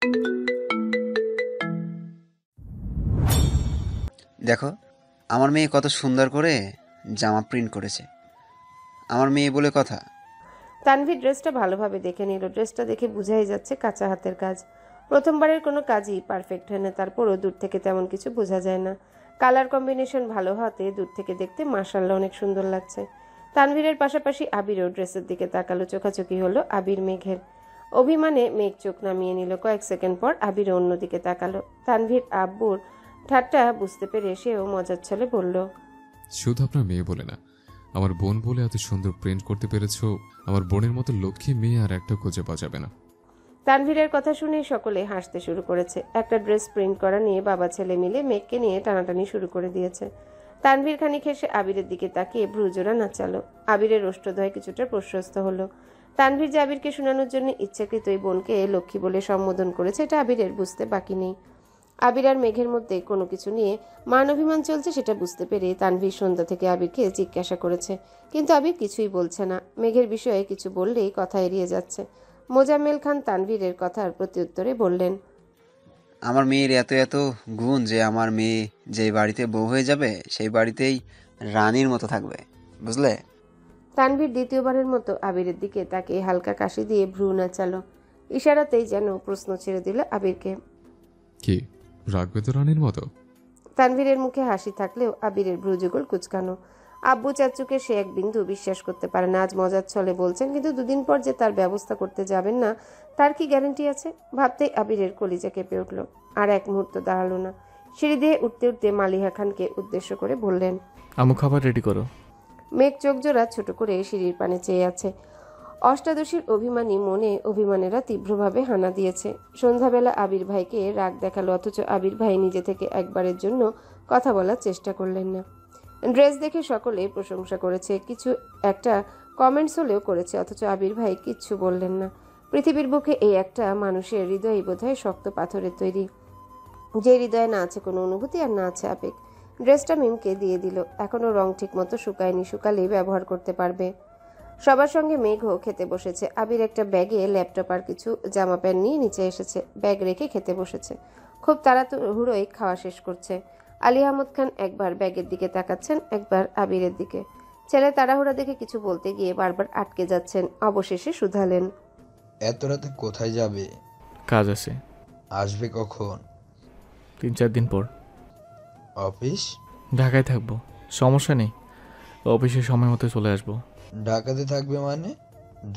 দেখো, আমার মেয়ে কত সুন্দর করে জামা প্রিন্ট করেছে। আমার মেয়ে বলে কথা। তানভীর ড্রেসটা ভালোভাবে দেখে নিল। ড্রেসটা দেখে বোঝাই যাচ্ছে কাঁচা হাতের কাজ। প্রথমবারের কোনো কাজই পারফেক্ট হয় না, তারপরও দূর থেকে তেমন কিছু বোঝা যায় না। কালার কম্বিনেশন ভালো হতে দূর থেকে দেখতে মাশাআল্লাহ অনেক সুন্দর লাগছে। তানভীরের পাশাপাশি আবিরও ড্রেসের দিকে তাকালো। চোখাচোখি হলো আবির মেঘের। অভিমানে মেঘ চোখ নামিয়ে নিল। কয়েক সেকেন্ড পর আবিরও অন্যদিকে তাকালো। তানভীর আব্বুর ঠাট্টা বুঝতে পেরে সেও মজার ছলে বলল, শুধু আপনার মেয়ে বলে না, আমার বোন বলে এত সুন্দর প্রিন্ট করতে পেরেছো। আমার বোনের মতো লক্ষ্মী মেয়ে আর একটা খুঁজে পাওয়া যাবে না। তানভীরের কথা শুনে সকলে হাসতে শুরু করেছে। একটা ড্রেস প্রিন্ট করা নিয়ে বাবা ছেলে মিলে মেঘকে নিয়ে টানাটানি শুরু করে দিয়েছে। তানভীর খানিক হেসে আবিরের দিকে তাকিয়ে ভ্রুজোড়া নাচালো। আবিরের ওষ্ঠদ্বয় কিছুটা প্রশস্ত হলো। তানভীর যে আবিরকে শোনানোর জন্য ইচ্ছাকৃতই বোনকে লক্ষ্মী বলে সম্বোধন করেছে এটা আবিরের বুঝতে বাকি নেই। আবির আর মেঘের মধ্যে কোনো কিছু নিয়ে মান অভিমান চলছে সেটা বুঝতে পেরে তানভীর সন্ধ্যা থেকে আবিরকে জিজ্ঞাসা করেছে, কিন্তু আবির কিছুই বলছে না। মেঘের বিষয়ে কিছু বললেই কথা এড়িয়ে যাচ্ছে। মোজাম্মেল খান তানভীরের কথার প্রত্যুত্তরে বললেন, আমার মেয়ের এত এত গুণ যে আমার মেয়ে যেই বাড়িতে বউ হয়ে যাবে সেই বাড়িতেই রানীর মতো থাকবে, বুঝলে? তানভীর দ্বিতীয়বারের মতো আবিরের দিকে তাকে হালকা কাশি দিয়ে ভ্রু নাচালো। ইশারাতেই যেন প্রশ্ন ছেড়ে দিল আবিরকে। কি রাখবে তো রানীর মতো? তানভীরের মুখে হাসি থাকলেও আবিরের ভ্রুযুগল কুচকানো। আব্বু চাচ্চুকে সে এক বিন্দু বিশ্বাস করতে পারে না। আজ মজার ছলে বলছেন, কিন্তু দুদিন পর যে তার ব্যবস্থা করতে যাবেন না তার কি গ্যারান্টি আছে? ভাবতেই আবিরের কলিজা কেঁপে উঠল। আর এক মুহূর্ত দাঁড়ালো না। সিঁড়ি দিয়ে উঠতে উঠতে মালিহা খানকে উদ্দেশ্য করে বললেন, আমু খাবার রেডি করো। মেঘ চোখ জোড়া ছোট করে সিঁড়ির পানে চেয়ে আছে। অষ্টাদশীর অভিমানী মনে অভিমানেরা তীব্রভাবে হানা দিয়েছে। সন্ধ্যাবেলা আবির ভাইকে রাগ দেখালো, অথচ আবির ভাই নিজে থেকে একবারের জন্য কথা বলার চেষ্টা করলেন না। ড্রেস দেখে সকলে প্রশংসা করেছে, কিছু একটা কমেন্টস হলেও করেছে, অথচ আবির ভাই কিচ্ছু বললেন না। পৃথিবীর বুকে এই একটা মানুষের হৃদয়ই বোধহয় শক্ত পাথরের তৈরি, যে হৃদয়ে না আছে কোনো অনুভূতি আর না আছে আবেগ। ড্রেসটা মিমকে দিয়ে দিল। এখনও রং ঠিক মতো শুকায়নি, শুকালেই ব্যবহার করতে পারবে। সবার সঙ্গে মেঘও খেতে বসেছে। আবির একটা ব্যাগে ল্যাপটপ আর কিছু জামা প্যান্ট নিয়ে নিচে এসেছে। ব্যাগ রেখে খেতে বসেছে। খুব তাড়াহুড়োই খাওয়া শেষ করছে। আলী আহমদ খান একবার ব্যাগের দিকে তাকাচ্ছেন, একবার আবিরের দিকে। ছেলে তাড়াহুড়া দেখে কিছু বলতে গিয়ে বারবার আটকে যাচ্ছেন। অবশেষে শুধালেন, এত রাতে কোথায় যাবে? কাজ আছে। আসবে কখন? 3-4 দিন পর। অফিস? ঢাকায় থাকবো, সমস্যা নেই। অফিসে সময় মতো চলে আসবো। ঢাকাতে থাকবে মানে?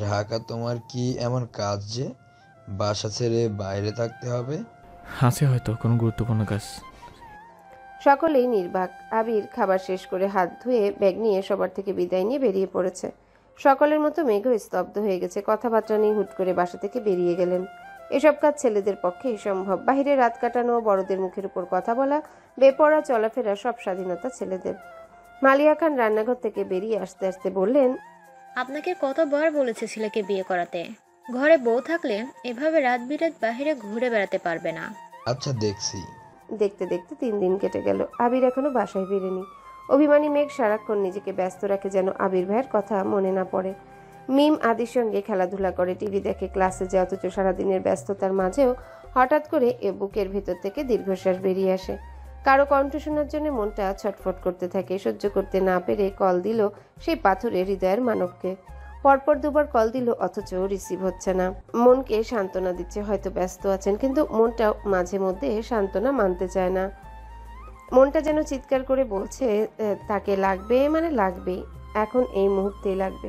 ঢাকা তোমার কি এমন কাজ যে বাসা ছেড়ে বাইরে থাকতে হবে? আছে হয়তো কোনো গুরুত্বপূর্ণ কাজ। সকলেই নির্বাক। আবির খাবার শেষ করে হাত ধুয়ে ব্যাগ নিয়ে সবার থেকে বিদায় নিয়ে বেরিয়ে পড়েছে। সকলের মতো মেঘও স্তব্ধ হয়ে গেছে। কথাবার্তা নিয়ে হুট করে বাসা থেকে বেরিয়ে গেলেন। এসব কাজ ছেলেদের পক্ষেই সম্ভব। বাহিরে রাত কাটানো, বড়দের মুখের উপর কথা বলা, বেপরোয়া চলাফেরা, সব স্বাধীনতা ছেলেদের। মালিয়া খান রান্নাঘর থেকে বেরিয়ে আসতে আসতে বললেন, আপনাকে কতবার বলেছে ছেলেকে বিয়ে করাতে? ঘরে বউ থাকলে এভাবে রাত বিরাত বাহিরে ঘুরে বেড়াতে পারবে না। আচ্ছা, দেখছি। দেখতে দেখতে 3 দিন কেটে গেল। আবির এখনো বাসায় ফিরেনি। অভিমানী মেঘ সারাক্ষণ নিজেকে ব্যস্ত রাখে যেন আবির ভাইয়ের কথা মনে না পড়ে। মিম আদির সঙ্গে খেলাধুলা করে, টিভি দেখে, ক্লাসে যায়, অথচ সারাদিনের ব্যস্ততার মাঝেও হঠাৎ করে বুকের ভেতর থেকে দীর্ঘশ্বাস বেরিয়ে আসে। কারো কণ্ঠ শোনার জন্য মনটা ছটফট করতে থাকে। সহ্য করতে না পেরে কল দিল সেই পাথুরে হৃদয়ের মানবকে। পরপর দুবার কল দিল, অথচ রিসিভ হচ্ছে না। মনকে সান্ত্বনা দিচ্ছে, হয়তো ব্যস্ত আছেন, কিন্তু মনটা মাঝে মধ্যে সান্ত্বনা মানতে চায় না। মনটা যেন চিৎকার করে বলছে তাকে লাগবে, মানে লাগবেই, এখন এই মুহূর্তেই লাগবে।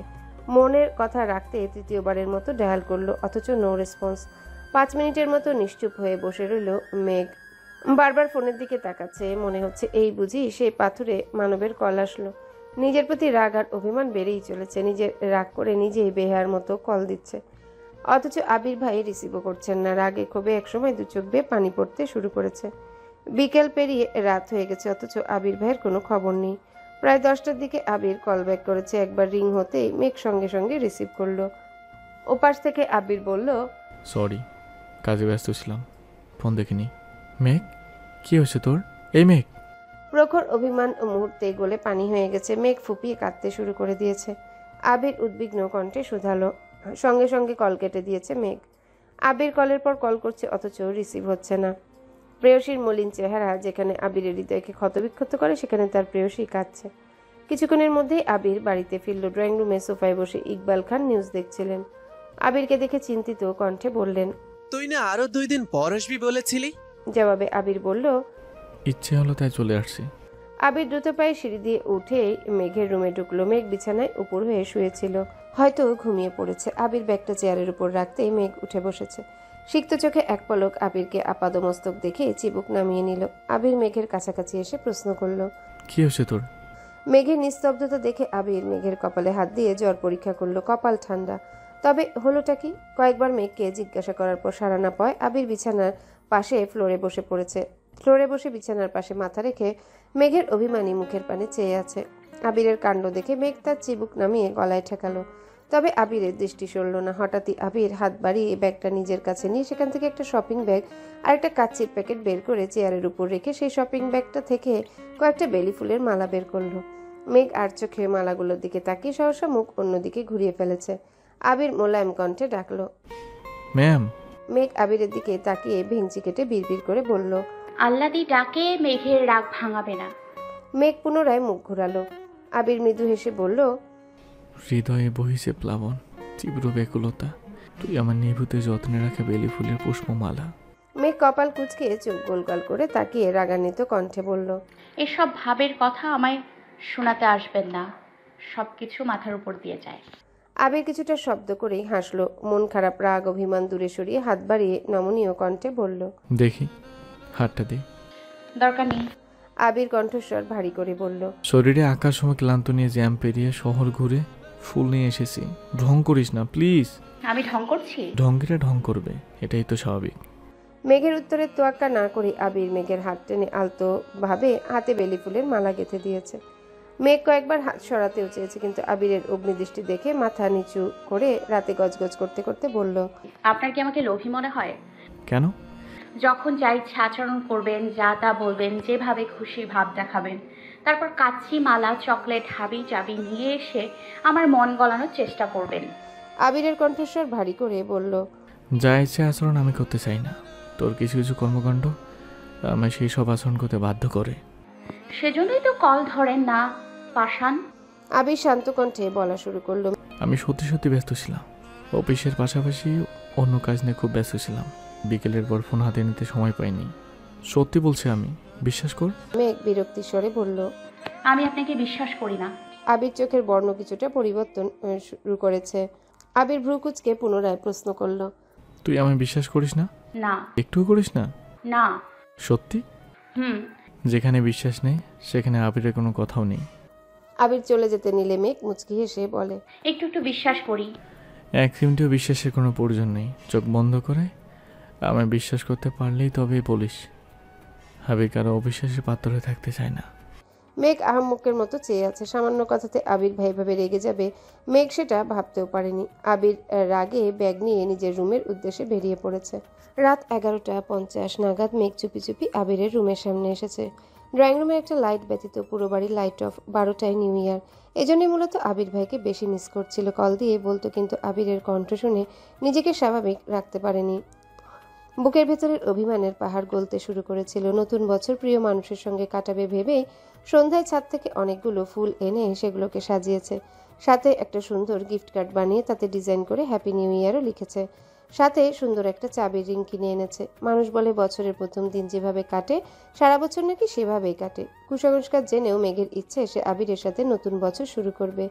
মনের কথা রাখতে তৃতীয়বারের মতো ডায়াল করলো, অথচ নো রেসপন্স। 5 মিনিটের মতো নিশ্চুপ হয়ে বসে রইল মেঘ। বারবার ফোনের দিকে তাকাচ্ছে। মনে হচ্ছে এই বুঝি সেই পাথুরে মানবের কল আসলো। নিজের প্রতি রাগ আর অভিমান বেড়েই চলেছে। নিজের রাগ করে নিজেই বেহার মতো কল দিচ্ছে, অথচ আবির ভাই রিসিভও করছেন না। রাগে ক্ষোভে একসময় 2 চোখ বেয়ে পানি পড়তে শুরু করেছে। বিকেল পেরিয়ে রাত হয়ে গেছে, অথচ আবির ভাইয়ের কোনো খবর নেই। প্রায় 10টার দিকে আবির কল ব্যাক করেছে। একবার রিং হতেই মেঘ সঙ্গে সঙ্গে রিসিভ করলো। ওপাশ থেকে আবির বলল, সরি, কাজে ব্যস্ত ছিলাম, ফোন দেখিনি। মেঘ, কি হয়েছে তোর? এই মেঘ। প্রখর অভিমান মুহূর্তে গলে পানি হয়ে গেছে। মেঘ ফুপিয়ে কাঁদতে শুরু করে দিয়েছে। আবির উদ্বিগ্ন কণ্ঠে শুধালো। সঙ্গে সঙ্গে কল কেটে দিয়েছে মেঘ। আবির কলের পর কল করছে, অথচ রিসিভ হচ্ছে না। প্রেয়সীর মলিন চেহারা যেখানে আবিরের হৃদয়কে ক্ষতবিক্ষত করে, সেখানে তার প্রেয়সী কাঁদছে। কিছুক্ষণের মধ্যেই আবির বাড়িতে ফিরল। ড্রয়িং রুমে সোফায় বসে ইকবাল খান নিউজ দেখছিলেন। আবিরকে দেখে চিন্তিত কণ্ঠে বললেন, তুই না আরো 2 দিন পর আসবি বলেছিলি। জবাবে আবির বলল, ইচ্ছে হলো তাই চলে আসছি। আবির দ্রুত পায়ে সিঁড়ি দিয়ে উঠে মেঘের রুমে ঢুকলো। মেঘ বিছানায় উপর হয়ে শুয়েছিল, হয়তো ঘুমিয়ে পড়েছে। আবির ব্যাগটা চেয়ারের উপর রাখতেই মেঘ উঠে বসেছে। সিক্ত চোখে এক পলক আবিরকে আপাদমস্তক দেখে চিবুক নামিয়ে নিল। আবির মেঘের কাছাকাছি এসে প্রশ্ন করল, কি হয়েছে তোর? মেঘের নিস্তব্ধতা দেখে আবির মেঘের কপালে হাত দিয়ে জ্বর পরীক্ষা করলো। কপাল ঠান্ডা। তবে হলোটা কি? কয়েকবার মেঘকে জিজ্ঞাসা করার পর সাড়া না পায় আবির বিছানার পাশে ফ্লোরে বসে পড়েছে। ফ্লোরে বসে বিছানার পাশে মাথা রেখে মেঘের অভিমানী মুখের পানে চেয়ে আছে। আবিরের কাণ্ড দেখে মেঘ তার চিবুক নামিয়ে গলায় ঠেকালো। তবে আবিরের দৃষ্টি সরল না। হঠাৎই আবির হাত বাড়িয়ে ব্যাগটা নিজের কাছে নিয়ে সেখান থেকে একটা শপিং ব্যাগ আর একটা কাচ্চির প্যাকেট বের করে চেয়ারের উপর রেখে সেই শপিং ব্যাগটা থেকে কয়েকটা বেলি ফুলের মালা বের করলো। মেঘ আর চোখে মালাগুলোর দিকে তাকিয়ে সহসা মুখ অন্যদিকে ঘুরিয়ে ফেলেছে। আবির মোলায়েম কণ্ঠে ডাকলো, ম্যাম। মেঘ আবিরের দিকে তাকিয়ে ভেঙচি কেটে বিড়বিড় করে বলল, আল্লাদি ডাকে মেঘের রাগ ভাঙাবে না। মেঘ পুনরায় মুখ ঘুরালো। আবির মৃদু হেসে বলল, হৃদয়ে বহিছে প্লাবন, তীব্র ব্যাকুলতা, তুই আমার নিভৃতে যত্নে রাখা বেলি ফুলের পুষ্পমালা। মেঘ কপাল কুঁচকে চোখ গোলগাল করে তাকিয়ে রাগান্বিত কণ্ঠে বলল, এসব ভাবের কথা আমায় শোনাতে আসবেন না, সবকিছু মাথার উপর দিয়ে যায়। আবির কিছুটা শব্দ করেই হাসলো। মন খারাপ রাগ অভিমান দূরে সরিয়ে হাত বাড়িয়ে নমনীয় কণ্ঠে বলল, দেখি হাতটা দে। দরকার নেই। আবির কণ্ঠস্বর ভারী করে বলল, শরীরে আঁকার সময় ক্লান্ত নিয়ে জ্যাম পেরিয়ে শহর ঘুরে ফুল নিয়ে এসেছি, ঢং করিস না প্লিজ। আমি ঢং করছি? ঢঙ্গিটা ঢং করবে, এটাই তো স্বাভাবিক। মেঘের উত্তরে তোয়াক্কা না করে আবির মেঘের হাত টেনে আলতো ভাবে হাতে বেলি ফুলের মালা গেঁথে দিয়েছে। মেঘ কয়েকবার হাত সরাতেও চেয়েছে, কিন্তু আবিরের অগ্নিদৃষ্টি দেখে মাথা নিচু করে রাতে গজগজ করতে করতে বলল, আপনার কি আমাকে লোভী মনে হয়? কেন? যখন যা ইচ্ছা আচরণ করবেন, যা তা বলবেন, যেভাবে খুশি ভাব দেখাবেন, তারপর কাচ্চি মালা চকলেট হাবি চাবি নিয়ে এসে আমার মন গলানোর চেষ্টা করবেন। আবিরের কণ্ঠস্বর ভারী করে বলল, যা ইচ্ছে আচরণ আমি করতে চাই না, তোর কিছু কিছু কর্মকাণ্ড আমায় সেই সব আচরণ করতে বাধ্য করে। সেজন্যই তো কল ধরেন না পাষাণ। আবির শান্ত কণ্ঠে বলা শুরু করলো, আমি সত্যি সত্যি ব্যস্ত ছিলাম, অফিসের পাশাপাশি অন্য কাজ নিয়ে খুব ব্যস্ত ছিলাম। বিকেলের পর ফোন হাতে নিতে সময় পাইনি, সত্যি বলছি, আমি বিশ্বাস কর। মেঘ বিরক্তির স্বরে বলল, আমি আপনাকে বিশ্বাস করি না। আবির চোখের বর্ণ কিছুটা পরিবর্তন শুরু করেছে। আবির ভ্রুকুচকে পুনরায় প্রশ্ন করল, তুই আমায় বিশ্বাস করিস না? না। একটুও করিস না? না। সত্যি? হুম। যেখানে বিশ্বাস নেই সেখানে আবিরের কোনো কথাও নেই। আবির চলে যেতে নিলে মেঘ মুচকি হেসে বলে, একটু একটু বিশ্বাস করি। এক মিনিটেও বিশ্বাসের কোনো প্রয়োজন নেই। চোখ বন্ধ করে আমায় বিশ্বাস করতে পারলেই তবেই বলিস। আবির কারো অবিশ্বাসের পাত্র হয়ে থাকতে চায় না। মেঘ আহাম্মকের মতো চেয়ে আছে। সামান্য কথাতে আবির ভাইভাবে রেগে যাবে মেঘ সেটা ভাবতেও পারেনি। আবির রাগে ব্যাগ নিয়ে নিজের রুমের উদ্দেশ্যে বেরিয়ে পড়েছে। রাত 11:50 নাগাদ মেঘ চুপি চুপি আবিরের রুমের সামনে এসেছে। ড্রয়িং রুমে একটা লাইট ব্যতীত পুরো বাড়ি লাইট অফ। 12টায় নিউ ইয়ার, এজন্যই মূলত আবির ভাইকে বেশি মিস করছিল। কল দিয়ে বলতো, কিন্তু আবিরের কণ্ঠ শুনে নিজেকে স্বাভাবিক রাখতে পারেনি। বুকের ভেতরের অভিমানের পাহাড় গলতে শুরু করেছিল। নতুন বছর প্রিয় মানুষের সঙ্গে কাটাবে ভেবেই সন্ধ্যায় ছাদ থেকে অনেকগুলো ফুল এনে সেগুলোকে সাজিয়েছে। সাথে একটা সুন্দর গিফট কার্ড বানিয়ে তাতে ডিজাইন করে হ্যাপি নিউ ইয়ারও লিখেছে। সাথে সুন্দর একটা চাবির রিং কিনে এনেছে। মানুষ বলে বছরের প্রথম দিন যেভাবে কাটে সারা বছর নাকি সেভাবেই কাটে। কুসংস্কার জেনেও মেঘের ইচ্ছে সে আবিরের সাথে নতুন বছর শুরু করবে।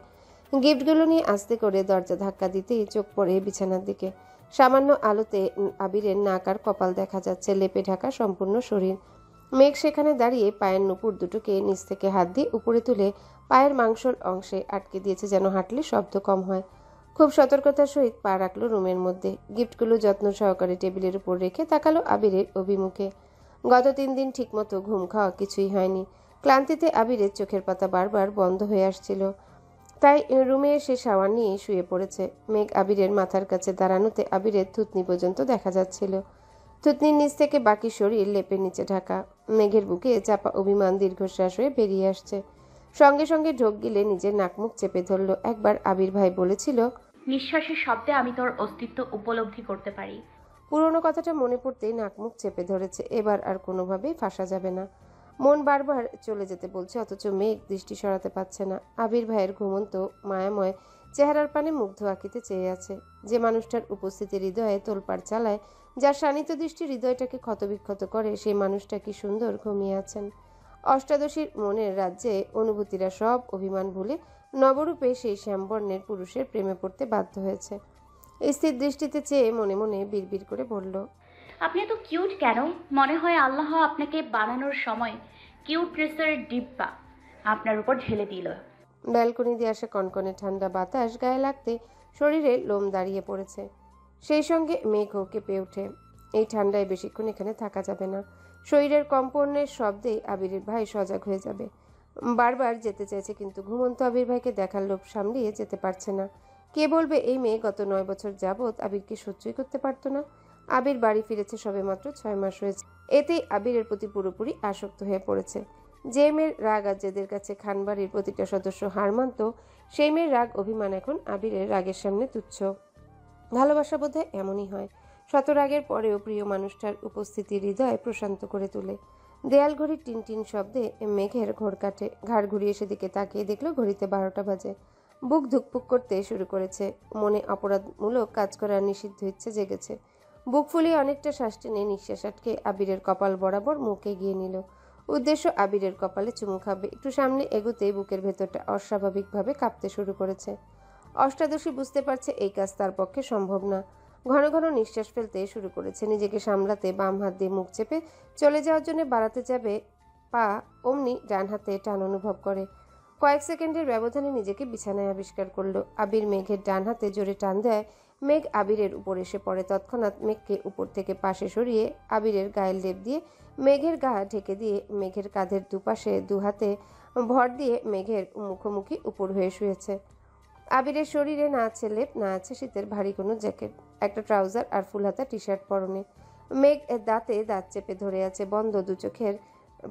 গিফটগুলো নিয়ে আস্তে করে দরজা ধাক্কা দিতেই চোখ পড়ে বিছানার দিকে। সামান্য আলোতে আবিরের নাক আর কপাল দেখা যাচ্ছে, লেপে ঢাকা সম্পূর্ণ শরীর। মেঘ সেখানে দাঁড়িয়ে পায়ের নুপুর দুটোকে নিচ থেকে হাত দিয়ে উপরে তুলে পায়ের মাংসল অংশে আটকে দিয়েছে, যেন হাঁটলে শব্দ কম হয়। খুব সতর্কতার সহিত পা রাখলো রুমের মধ্যে। গিফটগুলো যত্ন সহকারে টেবিলের উপর রেখে তাকালো আবিরের অভিমুখে। গত 3 দিন ঠিকমতো ঘুম খাওয়া কিছুই হয়নি। ক্লান্তিতে আবিরের চোখের পাতা বারবার বন্ধ হয়ে আসছিল। তাই রুমে এসে শাওয়ার নিয়ে শুয়ে পড়েছে। মেঘ আবিরের মাথার কাছে দাঁড়ানোতে আবিরের থুতনি পর্যন্ত দেখা যাচ্ছিল। থুতনির নিচ থেকে বাকি শরীর লেপের নিচে ঢাকা। মেঘের বুকে চাপা অভিমান দীর্ঘশ্বাস হয়ে বেরিয়ে আসছে। সঙ্গে সঙ্গে ঢোক গিলে নিজের নাকমুখ চেপে ধরল। একবার আবির ভাই বলেছিল, নিঃশ্বাসের শব্দে আমি তোর অস্তিত্ব উপলব্ধি করতে পারি। পুরনো কথাটা মনে পড়তেই নাক মুখ চেপে ধরেছে। এবার আর কোনোভাবেই ফাঁসা যাবে না। মন বারবার চলে যেতে বলছে, অথচ মেঘ দৃষ্টি সরাতে পারছে না। আবির ভাইয়ের ঘুমন্ত মায়াময় চেহারার পানে মুগ্ধ আঁকিতে চেয়ে আছে। যে মানুষটার উপস্থিতি হৃদয়ে তোলপাড় চালায়, যার শানিত দৃষ্টি হৃদয়টাকে ক্ষতবিক্ষত করে, সেই মানুষটা কি সুন্দর ঘুমিয়ে আছেন। অষ্টাদশীর মনের রাজ্যে অনুভূতিরা সব অভিমান ভুলে নবরূপে সেই শ্যামবর্ণের পুরুষের প্রেমে পড়তে বাধ্য হয়েছে। স্থির দৃষ্টিতে চেয়ে মনে মনে বিড়বিড় করে বলল, আপনি এত কিউট কেন? মনে হয় আল্লাহ আপনাকে বানানোর সময় কিউটনেসের ডিব্বা আপনার উপর ঢেলে দিল। ব্যালকনি দিয়ে আসা কনকনে ঠান্ডা বাতাস গায়ে লাগতে শরীরে লোম দাঁড়িয়ে পড়েছে। সেই সঙ্গে মেঘও কেঁপে ওঠে। এই ঠান্ডায় বেশিক্ষণ এখানে থাকা যাবে না। শরীরের কম্পনের শব্দেই আবিরের ভাই সজাগ হয়ে যাবে। বারবার যেতে চাইছে, কিন্তু ঘুমন্ত আবির ভাইকে দেখার লোভ সামলিয়ে যেতে পারছে না। কে বলবে এই মেয়ে গত 9 বছর যাবৎ আবিরকে সহ্যই করতে পারত না। আবির বাড়ি ফিরেছে সবেমাত্র 6 মাস হয়েছে। এতেই আবিরের প্রতি পুরোপুরি আসক্ত হয়ে পড়েছে। যে মেয়ের রাগ আর জেদের কাছে খানবাড়ির প্রতিটা সদস্য হার মানত, সেই মেয়ের রাগ অভিমান এখন আবিরের রাগের সামনে তুচ্ছ। ভালোবাসা বোধহয় এমনই হয়, শত রাগের পরেও প্রিয় মানুষটার উপস্থিতি হৃদয় প্রশান্ত করে তোলে। দেয়াল ঘড়ির টিনটিন শব্দে মেঘের ঘোর কাটে। ঘাড় ঘুরিয়ে সেদিকে তাকিয়ে দেখলো ঘড়িতে 12টা বাজে। বুক ধুকপুক করতে শুরু করেছে। মনে অপরাধমূলক কাজ করার নিষিদ্ধ ইচ্ছে জেগেছে। বুক ফুলিয়ে অনেকটা শ্বাস টেনে নিঃশ্বাস আটকে আবিরের কপাল বরাবর মুখ এগিয়ে নিল। উদ্দেশ্য আবিরের কপালে চুমু খাবে। একটু সামনে এগোতেই বুকের ভেতরটা অস্বাভাবিকভাবে কাঁপতে শুরু করেছে। অষ্টাদশী বুঝতে পারছে এই কাজ তার পক্ষে সম্ভব না। ঘন ঘন নিঃশ্বাস ফেলতে শুরু করেছে। নিজেকে সামলাতে বাম হাত দিয়ে মুখ চেপে চলে যাওয়ার জন্য বাড়াতে যাবে পা, অমনি ডান হাতে টান অনুভব করে। কয়েক সেকেন্ডের ব্যবধানে নিজেকে বিছানায় আবিষ্কার করলো। আবির মেঘের ডান হাতে জোরে টান দেয়। মেঘ আবিরের উপর এসে পড়ে। তৎক্ষণাৎ মেঘকে উপর থেকে পাশে সরিয়ে আবিরের গায়ের লেপ দিয়ে মেঘের গা ঢেকে দিয়ে মেঘের কাঁধের দুপাশে দুহাতে ভর দিয়ে মেঘের মুখোমুখি উপর হয়ে শুয়েছে। আবিরের শরীরে না আছে লেপ, না আছে শীতের ভারী কোনো জ্যাকেট। একটা ট্রাউজার আর ফুলহাতা টি শার্ট পরনে। মেঘ দাঁতে দাঁত চেপে ধরে আছে। বন্ধ দু চোখের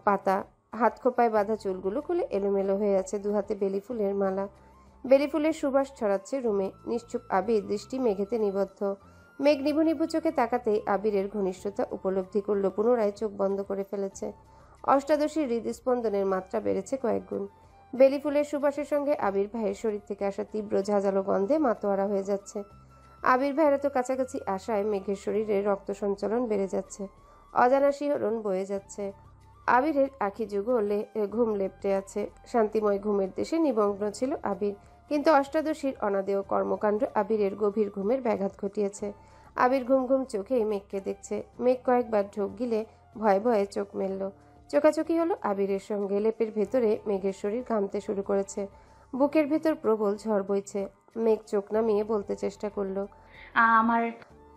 পাতা। হাত খোপায় বাঁধা চুলগুলো খুলে এলোমেলো হয়ে আছে। দুহাতে বেলি ফুলের মালা। বেলি ফুলের সুবাস ছড়াচ্ছে রুমে। নিশ্চুপ আবির দৃষ্টি মেঘেতে নিবদ্ধ। মেঘ নিভু নিভু চোখে তাকাতেই আবিরের ঘনিষ্ঠতা উপলব্ধি করলো। পুনরায় চোখ বন্ধ করে ফেলেছে। অষ্টাদশীর হৃদস্পন্দনের মাত্রা বেড়েছে কয়েক গুণ। বেলি ফুলের সুবাসের সঙ্গে আবির ভাইয়ের শরীর থেকে আসা তীব্র ঝাঁঝালো গন্ধে মাতোয়ারা হয়ে যাচ্ছে। আবির ভাইয়ের এত কাছাকাছি আসায় মেঘের শরীরে রক্ত সঞ্চালন বেড়ে যাচ্ছে। অজানা শিহরণ বয়ে যাচ্ছে। আবিরের আখি যুগলে ঘুম লেপ্টে আছে। শান্তিময় ঘুমের দেশে নিমগ্ন ছিল আবির। কিন্তু অষ্টাদশীর অনাদেয় কর্মকাণ্ড আবিরের গভীর ঘুমের ব্যাঘাত ঘটিয়েছে। আবির ঘুম ঘুম চোখেই মেঘকে দেখছে। মেঘ কয়েকবার ঢোক গিলে ভয়ে ভয়ে চোখ মেলল। চোখাচোখি হলো আবিরের সঙ্গে। লেপের ভেতরে মেঘের শরীর ঘামতে শুরু করেছে। বুকের ভেতর প্রবল ঝড় বইছে। মেঘ চোখ নামিয়ে বলতে চেষ্টা করলো, আমার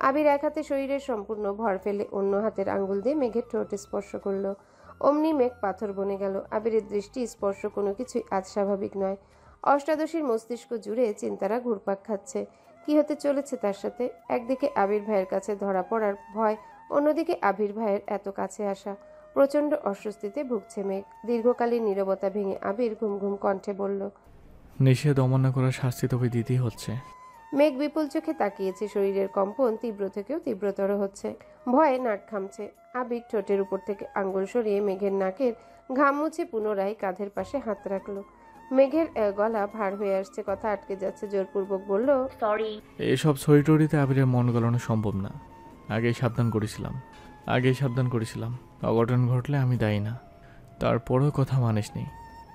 আবির এক হাতে শরীরের সম্পূর্ণ ভর ফেলে অন্য হাতের আঙ্গুল দিয়ে মেঘের ঠোঁট স্পর্শ করলো। অমনি মেঘ পাথর বনে গেল। আবিরের দৃষ্টি স্পর্শ কোনো কিছুই আজ স্বাভাবিক নয়। অষ্টাদশীর মস্তিষ্ক জুড়ে চিন্তারা ঘুরপাক খাচ্ছে। কি হতে চলেছে তার সাথে? একদিকে আবির ভাইয়ের কাছে ধরা পড়ার ভয়, অন্যদিকে আবির ভাইয়ের এত কাছে আসা। প্রচণ্ড অস্বস্তিতে ভুগছে মেঘ। দীর্ঘকালীন নীরবতা ভেঙে আবির ঘুম ঘুম কণ্ঠে বলল, নিষেধ অমান্য করার শাস্তি তবে দিতেই হচ্ছে। মেঘ বিপুল চোখে তাকিয়েছে। শরীরের কম্পন তীব্র থেকেও তীব্রতর হচ্ছে। ভয়ে নাক ঘামছে। আবির ঠোঁটের উপর থেকে আঙ্গুল সরিয়ে মেঘের নাকের ঘাম মুছে পুনরায় কাঁধের পাশে হাত রাখলো। মেঘের গলা ভার হয়ে আসছে। কথা আটকে যাচ্ছে। জোরপূর্বক বলল, সরি। এসব ছড়িটড়িতে আবিরের মন গলানো সম্ভব না। আগেই সাবধান করেছিলাম। অঘটন ঘটলে আমি দায়ী না। তারপরেও কথা মানিসনি।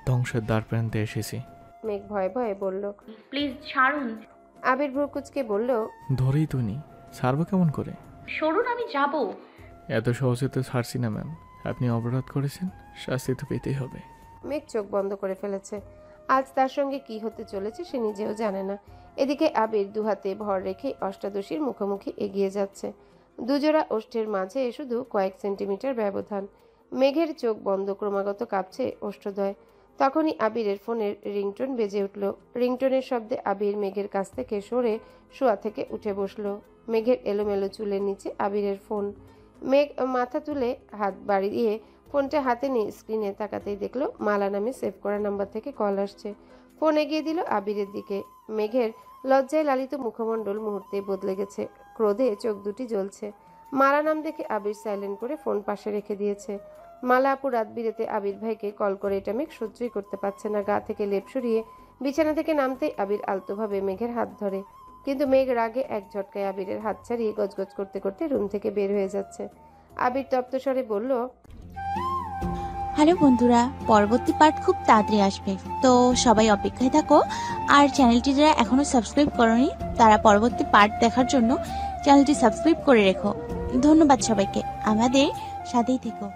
ধ্বংসের দ্বার প্রান্তে এসেছি। মেঘ ভয়ে ভয়ে বলল। প্লিজ ছাড়ুন। আবির ভ্রুকুচকে বলল, ধরেই তো নি, ছাড়বো কেমন করে? সরুন, আমি যাব। এত সহজে তো ছাড়ছি না ম্যাম। আপনি অপরাধ করেছেন, শাস্তি তো পেতেই হবে। মেঘ চোখ বন্ধ করে ফেলেছে। আজ তার সঙ্গে কি হতে চলেছে সে নিজেও জানে না। এদিকে আবির দুহাতে ভর রেখে অষ্টাদশীর মুখোমুখি এগিয়ে যাচ্ছে। দুজোড়া ওষ্ঠের মাঝে শুধু কয়েক সেন্টিমিটার ব্যবধান। মেঘের চোখ বন্ধ, ক্রমাগত কাঁপছে ওষ্ঠদ্বয়। তখনই আবিরের ফোনের রিংটোন বেজে উঠল। রিংটোনের শব্দে আবির মেঘের কাছ থেকে সরে শোয়া থেকে উঠে বসলো। মেঘের এলোমেলো চুলের নিচে আবিরের ফোন। মেঘ মাথা তুলে হাত বাড়িয়ে ফোনটা হাতে নিয়ে স্ক্রিনে তাকাতেই দেখলো মালা নামে সেভ করা নাম্বার থেকে কল আসছে। ফোন এগিয়ে দিল আবিরের দিকে। মেঘের লজ্জায় লালিত মুখমণ্ডল মুহূর্তে বদলে গেছে। ক্রোধে চোখ দুটি জ্বলছে। মালা নাম দেখে আবির সাইলেন্ট করে ফোন পাশে রেখে দিয়েছে। মালা আপু রাত বিরেতে আবির ভাইকে কল করে এটা মেঘ সহ্যই করতে পারছে না। গা থেকে লেপ সরিয়ে বিছানা থেকে নামতেই আবির আলতোভাবে মেঘের হাত ধরে, কিন্তু মেঘ রাগে এক ঝটকায় আবিরের হাত ছাড়িয়ে গজগজ করতে করতে রুম থেকে বের হয়ে যাচ্ছে। আবির তপ্ত স্বরে বলল, হ্যালো বন্ধুরা, পরবর্তী পার্ট খুব তাড়াতাড়ি আসবে, তো সবাই অপেক্ষায় থাকো। আর চ্যানেলটি যারা এখনো সাবস্ক্রাইব করোনি তারা পরবর্তী পার্ট দেখার জন্য চ্যানেলটি সাবস্ক্রাইব করে রেখো। ধন্যবাদ সবাইকে, আমাদের সাথেই থেকো।